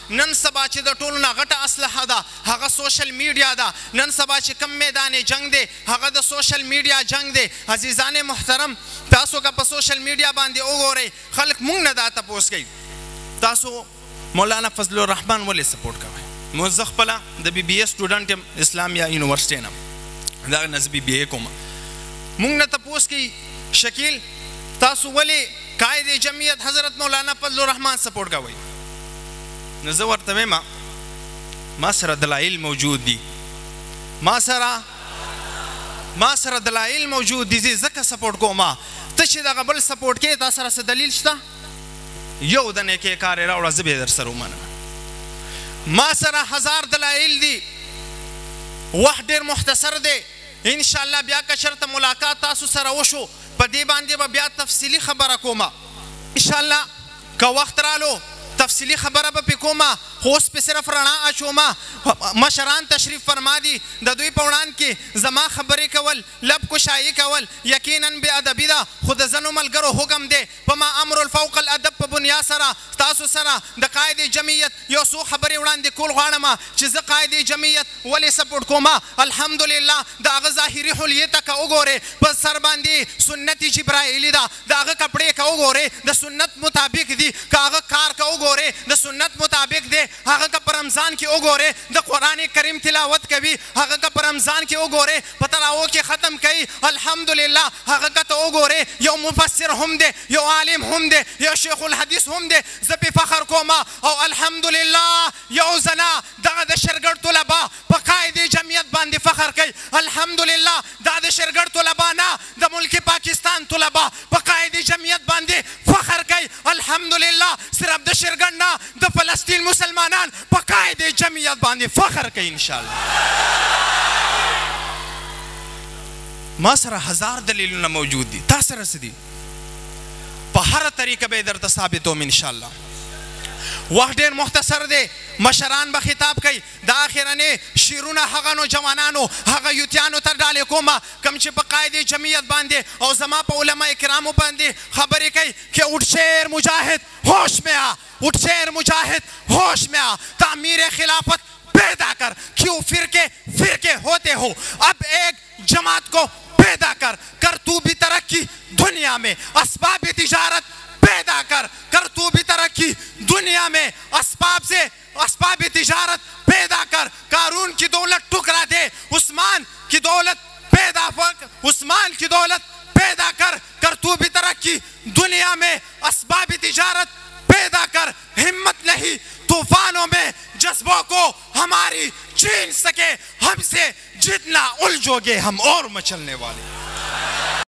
نن سبا چې د ټولو نه غټه اسلحه ده هغه سوشل میډیا ده. نن سبا چې کم میدان جنگ دی هغه د سوشل میډیا جنگ دی. عزیزان محترم تاسو که په سوشل میډیا باندې وګورئ خلک مونږ نه دا تپوس کوي تاسو مولانا فضل الرحمن ولې سپورټ کوئ؟ نو زه خپله د بی بی اے سټوډنټ یم اسلامیا یونیورسټۍ نه د هغې نه زه بی بی اے کوم. مونږ نه تپوس کوي شکیل تاسو ولې قائد جمعیت حضرت مولانا فضل الرحمن سپورټ کوئ؟ نو زه ورته وایم ما سره دلایل موجود دي ما سره دلایل موجود دي ځکه سپورټ کوم. ته چې دغه بل سپورټ کوې تا سره څه دلیل شته؟ یو د نیکۍ کار یې راوړه زه به یې در سره ومنم. ما سره 1000 دلایل دي. وخت ډېر مختصر دی انشاءالله بیا که چېرته ملاقات تاسو سره وشو په دې باندې به بیا تفصیلي خبره کومه انشاءالله که وخت رالو تفصیلی خبره به پې کومه خو اوس پې صرف رڼا اچومه. مشران تشریف فرما دي د دوی په وړاندې کې زما خبرې کول لب کشایي کول یقینا بې ادبي ده خو د ځینو ملګرو حکم دی په ما امر الفوق الادب په بنیاد سره تاسو سره د قائد جمعیت یو څو خبرې وړاندې کول غواړم چې زه قائد جمعیت ولې سپورټ کومه. الحمدلله د هغه ظاهري حلیې ته که وګورې په سر باندې سنت جبرائیلي ده د هغه کپړې که وګورې د سنت مطابق دي که هغه کار که وګورې د سنت مطابق دی هغه که په رمضان کې وګورې د قرآن کریم تلاوت کوي هغه که په رمضان کې وګورې په تراویح کې ختم کوي الحمدلله هغه که ته وګورې یو مفسر هم دی یو عالم هم دی یو شیخ الحدیث هم دی زه پې فخر کوم. او الحمدلله یو زنه دغه د شرګړ طلبا په قائد جمعیت باندې فخر کوي. الحمدلله دا د شرګړ طلبا نه د ملک پاکستان طلبا په قائد جمعیت باندې فخر کوي. الحمدلله صرف د شرګړ نه د فلسطین مسلمانان په قائد جمعیت باندې فخر کوي انشاءالله. ما سره 1000 دلیلونه موجود دي تا سره څه دي؟ په هره طریقه به یې درته ثابتوم انشاءالله. وخت ډېر مختصر دی مشران به خطاب کوي د اخرنې شعرونه هغه نوجوانانو هغه یوتیانو ته ډالې کومه کوم چې په قائد جمعیت باندې او زما په علما کرامو باندې خبرې کوي کہ اٹھ شیر مجاہد ہوش میں آ اٹھ شیر مجاہد ہوش میں آ تعمیر خلافت پیدا کر کیوں فرقے ہوتے ہو اب ایک جماعت کو پیدا کر تو بھی ترقی دنیا میں اسباب تجارت پیدا کر تو بھی ترقی دنیا میں اسباب تجارت پیدا کر. قارون کی دولت ٹکرا دے عثمان کی دولت پیدا کر تو بھی ترقی دنیا میں اسباب تجارت پیدا کر. ہمت نہیں طوفانوں میں جذبوں کو ہماری چھین سکے ہم سے جتنا الجھو گے ہم اور مچلنے والے.